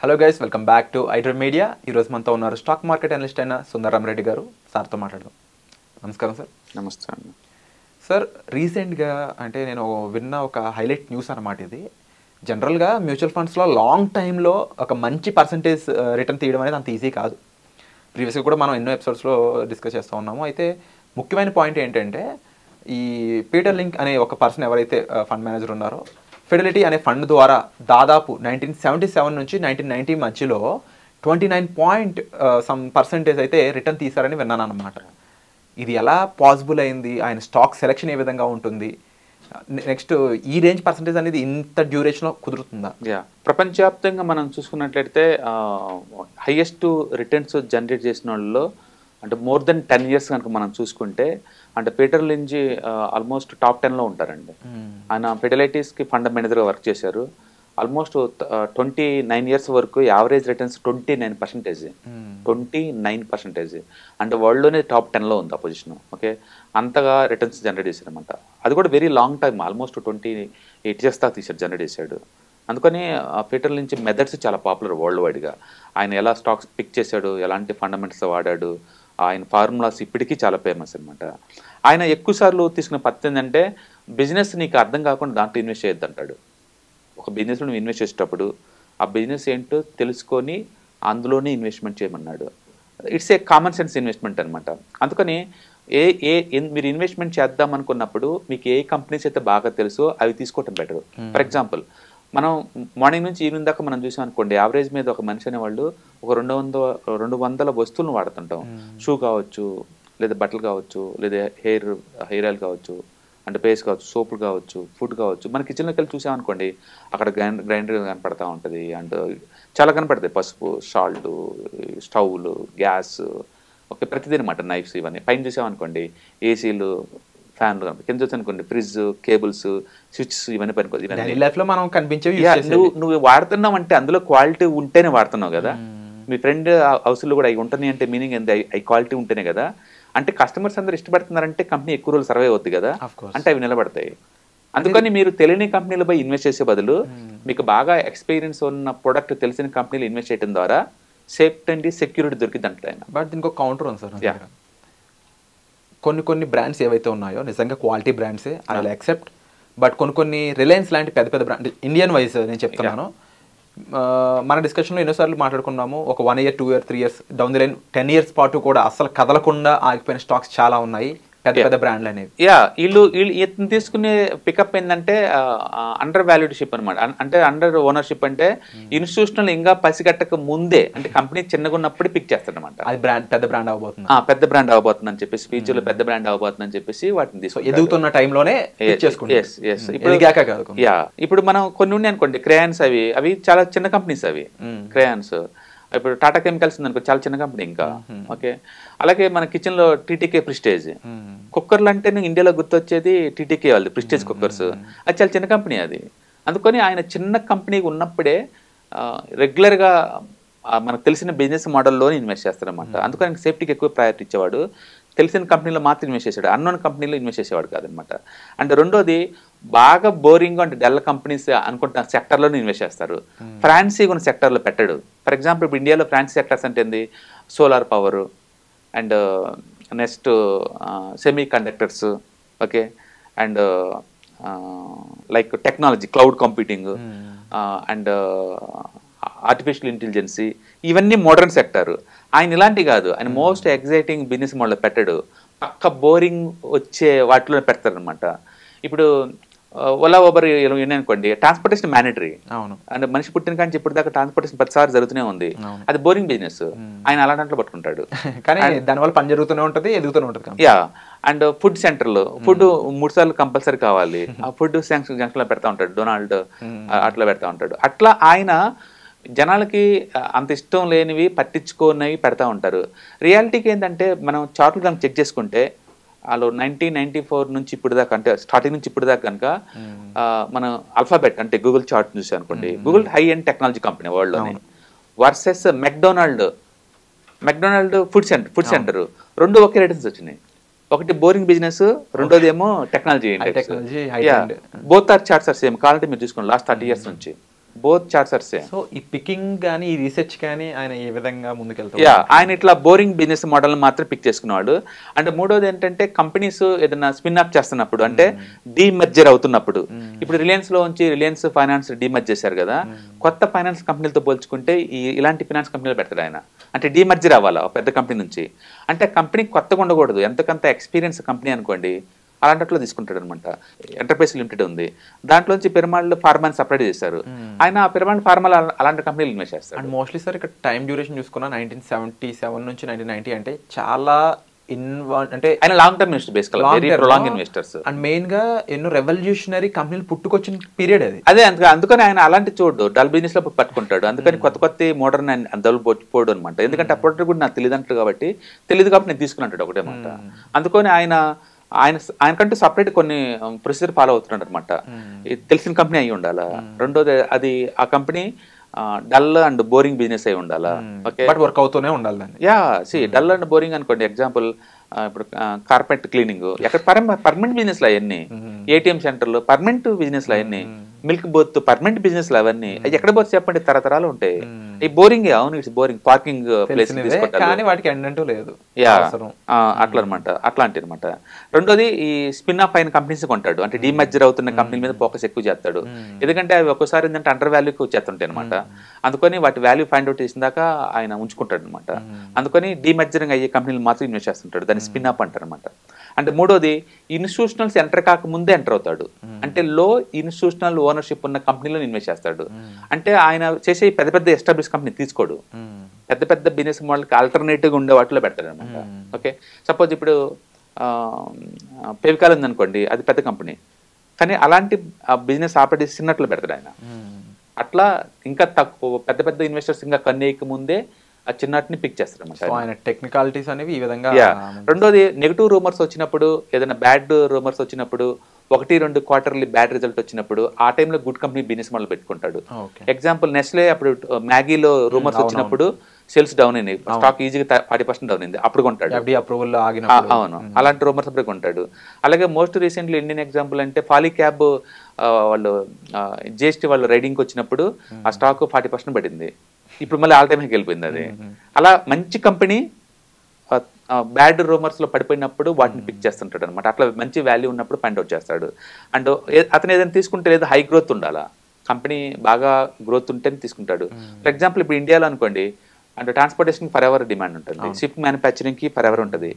Hello guys, welcome back to iDream media. ఈరోజు మనతో ఉన్నారు స్టాక్ మార్కెట్ అనలిస్ట్ అయిన సుందరరామరెడ్డి గారు. సార్తో మాట్లాడదాం. నమస్కారం సార్. నమస్తే అండి. సార్, రీసెంట్గా అంటే నేను విన్న ఒక హైలైట్ న్యూస్ అన్నమాట ఇది. జనరల్గా మ్యూచువల్ ఫండ్స్లో లాంగ్ టైంలో ఒక మంచి పర్సంటేజ్ రిటర్న్ తీయడం అనేది అంత ఈజీ కాదు. ప్రీవియస్గా కూడా మనం ఎన్నో ఎపిసోడ్స్లో డిస్కస్ చేస్తూ ఉన్నాము. అయితే ముఖ్యమైన పాయింట్ ఏంటంటే, ఈ పీటర్ లింక్ అనే ఒక పర్సన్ ఎవరైతే ఫండ్ మేనేజర్ ఉన్నారో, ఫిడెలిటీ అనే ఫండ్ ద్వారా దాదాపు 1977 నుంచి 1990 మధ్యలో 29% అయితే రిటర్న్ తీశారని విన్నాను అనమాట. ఇది ఎలా పాసిబుల్ అయింది? ఆయన స్టాక్ సెలెక్షన్ ఏ విధంగా ఉంటుంది? నెక్స్ట్ ఈ రేంజ్ పర్సంటేజ్ అనేది ఇంత డ్యూరేషన్లో కుదురుతుందా? ప్రపంచవ్యాప్తంగా మనం చూసుకున్నట్లయితే హైయెస్ట్ రిటర్న్స్ జనరేట్ చేసిన వాళ్ళలో అంటే మోర్ దెన్ 10 years కనుక మనం చూసుకుంటే అంటే పీటర్ లించ్ ఆల్మోస్ట్ టాప్ 10లో ఉంటారండి. ఆయన ఫిడెలిటీస్కి ఫండ్ మేనేజర్గా వర్క్ చేశారు. ఆల్మోస్ట్ 29 years వరకు యావరేజ్ రిటర్న్స్ 29%. 29% అంటే వరల్డ్లోనే టాప్ 10లో ఉంది ఆ పొజిషన్. ఓకే, అంతగా రిటర్న్స్ జనరేట్ చేశారనమాట. అది కూడా very long time, almost 28 years దాకా జనరేట్ చేశాడు. అందుకని పీటర్ లించ్ మెథడ్స్ చాలా పాపులర్ వరల్డ్ వైడ్గా. ఆయన ఎలా స్టాక్స్ పిక్ చేశాడు, ఎలాంటి ఫండమెంటల్స్ వాడాడు, ఆయన ఫార్ములాస్ ఇప్పటికీ చాలా ఫేమస్ అనమాట. ఆయన ఎక్కువసార్లు తీసుకున్న పద్ధతి ఏంటంటే, బిజినెస్ నీకు అర్థం కాకుండా దాంట్లో ఇన్వెస్ట్ చేయొద్దు అంటాడు. ఒక బిజినెస్లో నువ్వు ఇన్వెస్ట్ చేసేటప్పుడు ఆ బిజినెస్ ఏంటో తెలుసుకొని అందులోనే ఇన్వెస్ట్మెంట్ చేయమన్నాడు. It's a common sense investment అనమాట. అందుకని మీరు ఇన్వెస్ట్మెంట్ చేద్దాం అనుకున్నప్పుడు మీకు ఏ కంపెనీస్ అయితే బాగా తెలుసో అవి తీసుకోవటం బెటర్. ఫర్ ఎగ్జాంపుల్, మనం మార్నింగ్ నుంచి ఈవినింగ్ దాకా మనం చూసాం అనుకోండి, యావరేజ్ మీద ఒక మనిషి అనేవాళ్ళు ఒక 200 వస్తువులను వాడుతుంటాం. షూ కావచ్చు, లేదా బట్టలు కావచ్చు, లేదా హెయిర్ ఆయిల్ కావచ్చు, అంటే పేస్ట్ కావచ్చు, సోపులు కావచ్చు, ఫుడ్ కావచ్చు. మన కిచెన్లోకి వెళ్ళి చూసామనుకోండి, అక్కడ గ్రైండర్ కనపడతా ఉంటుంది. అండ్ చాలా కనపడతాయి, పసుపు, సాల్ట్, స్టవ్లు, గ్యాస్, ఓకే, ప్రతిదీ అనమాట, నైఫ్స్, ఇవన్నీ. పైన చూసామనుకోండి ఏసీలు, ఫ్యాన్లు, కింద చూసి అనుకోండి ఫ్రిడ్జ్, కేబుల్స్, స్విచ్స్, ఇవన్నీ పనిపోతుంది. నువ్వు వాడుతున్నావు అంటే అందులో క్వాలిటీ ఉంటేనే వాడుతున్నావు కదా. మీ ఫ్రెండ్ హౌస్లో కూడా అవి ఉంటుంది అంటే మీనింగ్ ఏంది? అవి క్వాలిటీ ఉంటేనే కదా. అంటే కస్టమర్స్ అందరూ ఇష్టపడుతున్నారంటే కంపెనీ ఎక్కువ రోజులు సర్వే అవుతుంది కదా, అంటే అవి నిలబడతాయి. అందుకని మీరు తెలియని కంపెనీలపై ఇన్వెస్ట్ చేసే బదులు మీకు బాగా ఎక్స్పీరియన్స్ ఉన్న ప్రొడక్ట్ తెలిసిన కంపెనీలు ఇన్వెస్ట్ చేయడం ద్వారా సేఫ్టీ అండ్ సెక్యూరిటీ దొరికింది అంటే. బట్ దీనికి ఒక కౌంటర్ ఉంది సార్. కొన్ని బ్రాండ్స్ ఏవైతే ఉన్నాయో నిజంగా క్వాలిటీ బ్రాండ్సే, ఐ విల్ యాక్సెప్ట్. బట్ కొన్ని రిలయన్స్ లాంటి పెద్ద పెద్ద బ్రాండ్, ఇండియన్ వైజ్ నేను చెప్తున్నాను, మన డిస్కషన్లో ఎన్నోసార్లు మాట్లాడుకున్నాము. ఒక 1 year, 2 years, 3 years down the line 10 years పాటు కూడా అసలు కదలకుండా ఆగిపోయిన స్టాక్స్ చాలా ఉన్నాయి, పెద్ద పెద్ద బ్రాండ్లు అనేవి. వీళ్ళు తీసుకునే పికప్ ఏంటంటే అండర్ వాల్యూడ్షిప్ అనమాట. అంటే అండర్ ఓనర్షిప్ అంటే ఇన్స్టిట్యూషనల్ ఇంకా పసిగట్టక ముందే, అంటే కంపెనీ చిన్నగా ఉన్నప్పుడు పిక్ చేస్తారనమాట. అది పెద్ద బ్రాండ్ అవబోతుంది, పెద్ద బ్రాండ్ అవబోతుంది అని చెప్పేసి, ఫ్యూచర్లో పెద్ద బ్రాండ్ అవబోతుంది అని చెప్పేసి వాటిని తీసుకుంటారు. ఎదుగుతున్న టైంలోనే ఇప్పుడు మనం కొన్ని ఉన్నాయి అనుకోండి, క్రేయాన్స్, అవి చాలా చిన్న కంపెనీస్. అవి క్రేయాన్స్, ఇప్పుడు టాటా కెమికల్స్ ఉందనుకో, చాలా చిన్న కంపెనీ ఇంకా. ఓకే, అలాగే మన కిచెన్ లో టీటీకే ప్రిస్టేజ్ కుక్కర్లు అంటే ఇండియాలో గుర్తొచ్చేది టీటీకే వాళ్ళు, ప్రిస్టేజ్ కుక్కర్స్. అది చాలా చిన్న కంపెనీ అది. అందుకని ఆయన చిన్న కంపెనీ ఉన్నప్పుడే రెగ్యులర్గా మనకు తెలిసిన బిజినెస్ మోడల్లోనే ఇన్వెస్ట్ చేస్తారనమాట. అందుకని సేఫ్టీకి ఎక్కువ ప్రయారిటీ ఇచ్చేవాడు. తెలిసిన కంపెనీలో మాత్రం ఇన్వెస్ట్ చేశాడు, అన్నోన్ కంపెనీలో ఇన్వెస్ట్ చేసేవాడు కాదనమాట. అంటే రెండోది, బాగా బోరింగ్ అంటే డెల్ కంపెనీస్ అనుకుంటున్న సెక్టర్లోనే ఇన్వెస్ట్ చేస్తారు. ఫ్రాన్సీగా ఉన్న సెక్టర్లో పెట్టాడు. ఫర్ ఎగ్జాంపుల్, ఇప్పుడు ఇండియాలో ఫ్రాన్సీ సెక్టర్స్ అంటే ఏంది? Solar power, and next semi conductors, okay, and like technology, cloud computing, and artificial intelligence, ఇవన్నీ మోడర్న్ సెక్టర్. ఆయన ఇలాంటి కాదు, ఆయన మోస్ట్ ఎగ్జైటింగ్ బిజినెస్ మోడల్ పెట్టాడు. పక్క బోరింగ్ వచ్చే వాటిలో పెడతారనమాట. ఇప్పుడు ఓలా, ఊబర్ అనుకోండి, ట్రాన్స్పోర్టేషన్ మ్యాండేటరీ. అంటే మనిషి పుట్టిన కానీ ఇప్పుడు దాకా ట్రాన్స్పోర్టేషన్ 10 సార్లు జరుగుతూనే ఉంది. అది బోరింగ్ బిజినెస్. ఆయన అలాంటి దాంట్లో పట్టుకుంటాడు, కానీ దానివల్ల పని జరుగుతూనే ఉంటుంది, ఎదుగుతూనే ఉంటుంది. అండ్ ఫుడ్ సెంటర్లో ఫుడ్ 3 సార్లు కంపల్సరీ కావాలి. ఆ ఫుడ్ జంక్షన్లో పెడతా ఉంటాడు, డొనాల్డ్ అట్లా పెడతా ఉంటాడు. అట్లా ఆయన జనాలకి అంత ఇష్టం లేనివి, పట్టించుకోనివి పెడతా ఉంటారు. రియాలిటీకి ఏంటంటే, మనం చార్ట్లు కనుక చెక్ చేసుకుంటే వాళ్ళు 1994 నుంచి ఇప్పుడు దాకా, అంటే స్టార్టింగ్ నుంచి ఇప్పుడు దాకా కనుక మనం అల్ఫాబెట్ అంటే గూగుల్ చార్ట్ చూసాం అనుకోండి, Google high end technology company వరల్డ్లోనే, వర్సెస్ మెక్డొనాల్డ్ ఫుడ్ సెంటర్ రెండు ఒకే రేటింగ్స్ వచ్చినాయి. ఒకటి బోరింగ్ బిజినెస్, రెండోది ఏమో technology. Both are charts are same. కావాలంటే మీరు చూసుకోండి, లాస్ట్ 30 years నుంచి బోత్ చార్ట్సర్సే. సో ఈ పికింగ్ కానీ ఈ రీసెర్చ్ కానీ ఆయన ఏ విధంగా ముందుకెళ్తారు? యా, ఆయన ఇట్లా బోరింగ్ బిజినెస్ మోడల్ మాత్రం పిక్ చేసుకునేవాడు. అంటే మూడోది ఏంటంటే కంపెనీస్ ఏదైనా స్పిన్ అప్ చేస్తున్నప్పుడు అంటే డీమర్జర్ అవుతున్నప్పుడు, ఇప్పుడు రిలయన్స్ లో ఉంచి రిలయన్స్ ఫైనాన్స్ డీమర్జ్ చేశారు కదా, కొత్త ఫైనాన్స్ కంపెనీలతో పోల్చుకుంటే ఇలాంటి ఫైనాన్స్ కంపెనీలు పెడతాడు ఆయన. అంటే డీమర్జర్ అవ్వాలా పెద్ద కంపెనీ నుంచి, అంటే కంపెనీ కొత్తగా ఉండకూడదు, ఎంతకంత ఎక్స్పీరియన్స్ కంపెనీ అనుకోండి అలాంటిలో తీసుకుంటాడు అనమాట. ఎంటర్ప్రైజ్ లిమిటెడ్ ఉంది, దాంట్లోంచి పిరమాల్ ఫార్మాని సపరేట్ చేశారు. ఆయన పిరమాల్ ఫార్మా అలాంటి కంపెనీలు ఇన్వెస్ట్ చేస్తారు. అండ్ మోస్ట్లీ సార్ ఇక్కడ టైం డ్యూరేషన్ చూసుకున్నా 1977 నుంచి 1990 అంటే చాలా అంటే ఆయన లాంగ్ టర్మ్ ఇన్వెస్టర్, బేసికల్గా very prolong investors. And main గా ఎన్నో రెవల్యూషనరీ కంపెనీలు పుట్టుకొచ్చిన పీరియడ్ అది. అదే అందుకని ఆయన అలాంటి చూడు డల్ బిజినెస్ లో పట్టుకుంటాడు. అందుకని కొత్త మోడర్న్ డల్ పోడు అనమాట. ఎందుకంటే ఆ ప్రొడక్ట్ కూడా నాకు తెలియదు కాబట్టి నేను తీసుకున్నాడు ఒకటే మాట. అందుకని ఆయనకంటూ సపరేట్ కొన్ని ప్రొసీజర్ ఫాలో అవుతున్నాడు అనమాట. తెలిసిన కంపెనీ అయి ఉండాలా, రెండోది అది ఆ company dull and boring business అయి ఉండాలా. ఓకే, బట్ వర్క్ అవుతూనే ఉండాలి దాన్ని. యా, డల్ అండ్ బోరింగ్ అనుకోండి, ఎగ్జాంపుల్ ఇప్పుడు కార్పెట్ క్లీనింగ్ ఎక్కడ పర్మనెంట్ బిజినెస్ లో అవన్నీ, ఏటీఎం సెంటర్లు పర్మనెంట్ బిజినెస్ లో అవన్నీ, మిల్క్ బోత్ పర్మనెంట్ బిజినెస్ లో అవన్నీ ఎక్కడ పోతే చెప్పండి తరతరాలు ఉంటాయి. ఈ బోరింగ్, అవును ఇట్స్ బోరింగ్, పార్కింగ్ ప్లేస్ కానీ వాటికి ఎండ్ అంటూ లేదు. యా, అట్లా అనమాట, అట్లాంటి అనమాట. రెండోది ఈ స్పిన్ ఆఫ్ అయిన కంపెనీస్ కొంటాడు, అంటే డీమర్జర్ అవుతున్న కంపెనీ మీద ఫోకస్ ఎక్కువ చేస్తాడు. ఎందుకంటే అవి ఒక్కోసారి ఏంటంటే అండర్ వాల్యూకి వచ్చేస్తుంటాయి అనమాట. అందుకని వాటి వాల్యూ ఫైండ్ అవుట్ చేసిన దాకా ఆయన ఉంచుకుంటాడు అనమాట. అందుకని డీమర్జరింగ్ అయ్యే కంపెనీలు మాత్రం ఇన్వెస్ట్ చేస్తుంటాడు, దాన్ని స్పిన్ అప్ అంటారు అనమాట. అంటే మూడోది ఇన్స్టిట్యూషనల్స్ ఎంటర్ కాకముందే ఎంటర్ అవుతాడు, అంటే లో ఇన్స్టిట్యూషనల్ ఓనర్షిప్ ఉన్న కంపెనీలో ఇన్వెస్ట్ చేస్తాడు. అంటే ఆయన చేసే పెద్ద పెద్ద ఎస్టాబ్లిష్ కంపెనీ తీసుకోడు, పెద్ద పెద్ద బిజినెస్ మోడల్కి ఆల్టర్నేటివ్గా ఉండే వాటిలో పెడతాడు అనమాట. ఓకే, సపోజ్ ఇప్పుడు ఫెవికాల్ ఉందనుకోండి, అది పెద్ద కంపెనీ, కానీ అలాంటి బిజినెస్ ఆపరేట్ చిన్నట్లు పెడతాడు ఆయన. అట్లా ఇంకా తక్కువ పెద్ద పెద్ద ఇన్వెస్టర్స్ ఇంకా కన్నేయక ముందే ఆ చిన్నటిని పిక్ చేస్తారు అనమాట. ఆయన టెక్నికాలిటీస్ అనేవి ఈ విధంగా. రెండోది నెగిటివ్ రూమర్స్ వచ్చినప్పుడు, ఏదైనా బ్యాడ్ రూమర్స్ వచ్చినప్పుడు, 1-2 క్వార్టర్లీ బ్యాడ్ రిజల్ట్ వచ్చినప్పుడు ఆ టైంలో గుడ్ కంపెనీ బిజినెస్ మోడల్ పెట్టుకుంటాడు. ఎగ్జాంపుల్ నెస్లే అప్పుడు మ్యాగీలో రూమర్స్ వచ్చినప్పుడు సేల్స్ డౌన్ అయింది, స్టాక్ ఈజీగా 40% డౌన్ అయింది, అప్పుడు కొంటాడు. అవును, అలాంటి రూమర్స్ అప్పుడు కొంటాడు. అలాగే మోస్ట్ రీసెంట్లీ ఇండియన్ ఎగ్జాంపుల్ అంటే పాలీక్యాబ్ వాళ్ళు జిఎస్టీ వాళ్ళు రైడింగ్కి వచ్చినప్పుడు ఆ స్టాక్ 40% పడింది, ఇప్పుడు మళ్ళీ ఆల్ టైమ్ హైకి వెళ్ళిపోయింది అది. అలా మంచి కంపెనీ బ్యాడ్ రూమర్స్ లో పడిపోయినప్పుడు వాటిని పిక్ చేస్తుంటాడు అనమాట. అట్లా మంచి వాల్యూ ఉన్నప్పుడు పాయింట్ అవుట్ చేస్తాడు. అండ్ అతను ఏదైనా తీసుకుంటే లేదా హై గ్రోత్ ఉండాలా, కంపెనీ బాగా గ్రోత్ ఉంటేనే తీసుకుంటాడు. ఫర్ ఎగ్జాంపుల్ ఇప్పుడు ఇండియాలో అనుకోండి, అంటే ట్రాన్స్పోర్టేషన్ ఫర్ ఎవర్ డిమాండ్ ఉంటుంది, షిప్ మ్యానుఫ్యాక్చరింగ్ కి ఫర్ ఎవర్ ఉంటుంది.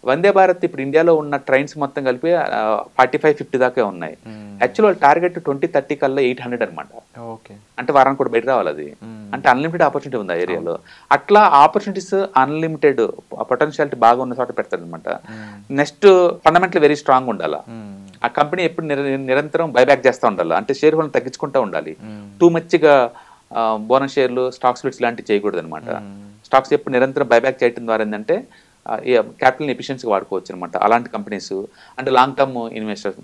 వందే భారత్ ఇప్పుడు ఇండియాలో ఉన్న ట్రైన్స్ మొత్తం కలిపి 45-50 దాకా ఉన్నాయి. యాక్చువల్ టార్గెట్ 2030 కల్లా 800 అనమాట. అంటే వారానికి కూడా బయట రావాలి అది. అంటే అన్లిమిటెడ్ ఆపర్చునిటీ ఉంది ఆ ఏరియాలో. అట్లా ఆపర్చునిటీస్ అన్లిమిటెడ్ పొటెన్షియాలిటీ బాగా ఉన్న చోట పెడతారు అనమాట. నెక్స్ట్ ఫండమెంటల్ వెరీ స్ట్రాంగ్ ఉండాలా, ఆ కంపెనీ ఎప్పుడు నిరంతరం బైబ్యాక్ చేస్తూ ఉండాలి, అంటే షేర్ హోల్డర్ని తగ్గించుకుంటూ ఉండాలి. టూ మచ్గా బోనస్ షేర్లు, స్టాక్ స్ప్లిట్స్ లాంటివి చేయకూడదు అనమాట. స్టాక్స్ ఎప్పుడు నిరంతరం బైబ్యాక్ చేయడం ద్వారా ఏంటంటే క్యాపిటల్ ఎఫిషియన్సీగా వాడుకోవచ్చు అనమాట అలాంటి కంపెనీస్. అంటే లాంగ్ టర్మ్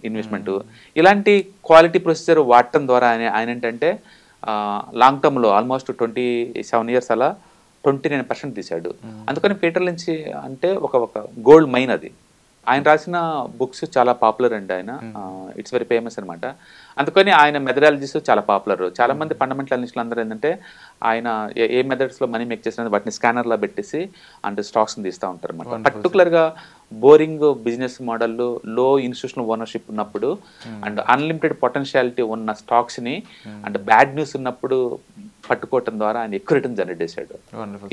ఇన్వెస్ట్మెంట్ ఇలాంటి క్వాలిటీ ప్రొసీజర్ వాడటం ద్వారా ఆయన ఏంటంటే లాంగ్ టర్మ్లో ఆల్మోస్ట్ 27 years అలా 29% తీశాడు. అందుకని పీటర్ లించ్ అంటే ఒక గోల్డ్ మైన్ అది. ఆయన రాసిన బుక్స్ చాలా పాపులర్ అండి, ఆయన ఇట్స్ వెరీ ఫేమస్ అనమాట. అందుకని ఆయన మెథడాలజీస్ చాలా పాపులర్. చాలా మంది ఫండమెంటల్ అనలిస్టులు అందరూ ఏంటంటే ఆయన ఏ మెథడ్స్లో మనీ మేక్ చేసిన వాటిని స్కానర్లో పెట్టేసి అంటే స్టాక్స్ని తీస్తూ ఉంటారు అనమాట. పర్టికులర్గా బోరింగ్ బిజినెస్ మోడల్, లో ఇన్స్టిట్యూషనల్ ఓనర్షిప్ ఉన్నప్పుడు అండ్ అన్లిమిటెడ్ పొటెన్షియాలిటీ ఉన్న స్టాక్స్ని అండ్ బ్యాడ్ న్యూస్ ఉన్నప్పుడు పట్టుకోవటం ద్వారా ఆయన ఎక్కువ రిటర్న్ జనరేట్ చేశాడు.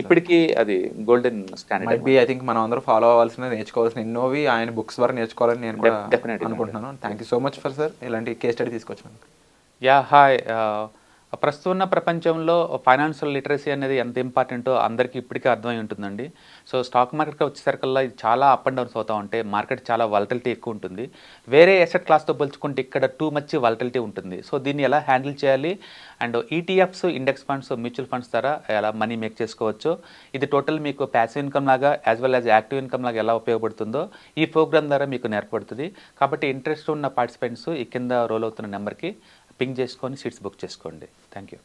ఇప్పటికీ అది గోల్డెన్ స్టాండర్డ్. ఐ థింక్ మనం అందరూ ఫాలో అవ్వాల్సిన, నేర్చుకోవాల్సిన ఎన్నోవి ఆయన బుక్స్ ద్వారా నేర్చుకోవాలని నేను కూడా అనుకుంటున్నాను. Thank you so much for sir ఇలాంటి కేస్ స్టడీ తీసుకొచ్చాను. Yeah, hi. ప్రస్తుతం ఉన్న ప్రపంచంలో ఫైనాన్షియల్ లిటరసీ అనేది ఎంత ఇంపార్టెంటో అందరికీ ఇప్పటికే అర్థమై ఉంటుందండి. సో స్టాక్ మార్కెట్కి వచ్చేసరికల్లా ఇది చాలా అప్ అండ్ డౌన్స్ అవుతూ ఉంటాయి. మార్కెట్ చాలా వాలటిలిటీ ఎక్కువ ఉంటుంది. వేరే అసెట్ క్లాస్తో పోల్చుకుంటే ఇక్కడ టూ మచ్ వాలటిలిటీ ఉంటుంది. సో దీన్ని ఎలా హ్యాండిల్ చేయాలి and ETFs, index funds, mutual funds ద్వారా ఎలా మనీ మేక్ చేసుకోవచ్చు, ఇది టోటల్ మీకు ప్యాసివ్ ఇన్కమ్ లాగా as well as active income లాగా ఎలా ఉపయోగపడుతుందో ఈ ప్రోగ్రామ్ ద్వారా మీకు నేర్పడుతుంది. కాబట్టి ఇంట్రెస్ట్ ఉన్న పార్టిసిపెంట్స్ ఈ కింద రోల్ అవుతున్న నెంబర్కి పింగ్ చేసుకొని సీట్స్ బుక్ చేసుకోండి. Thank you.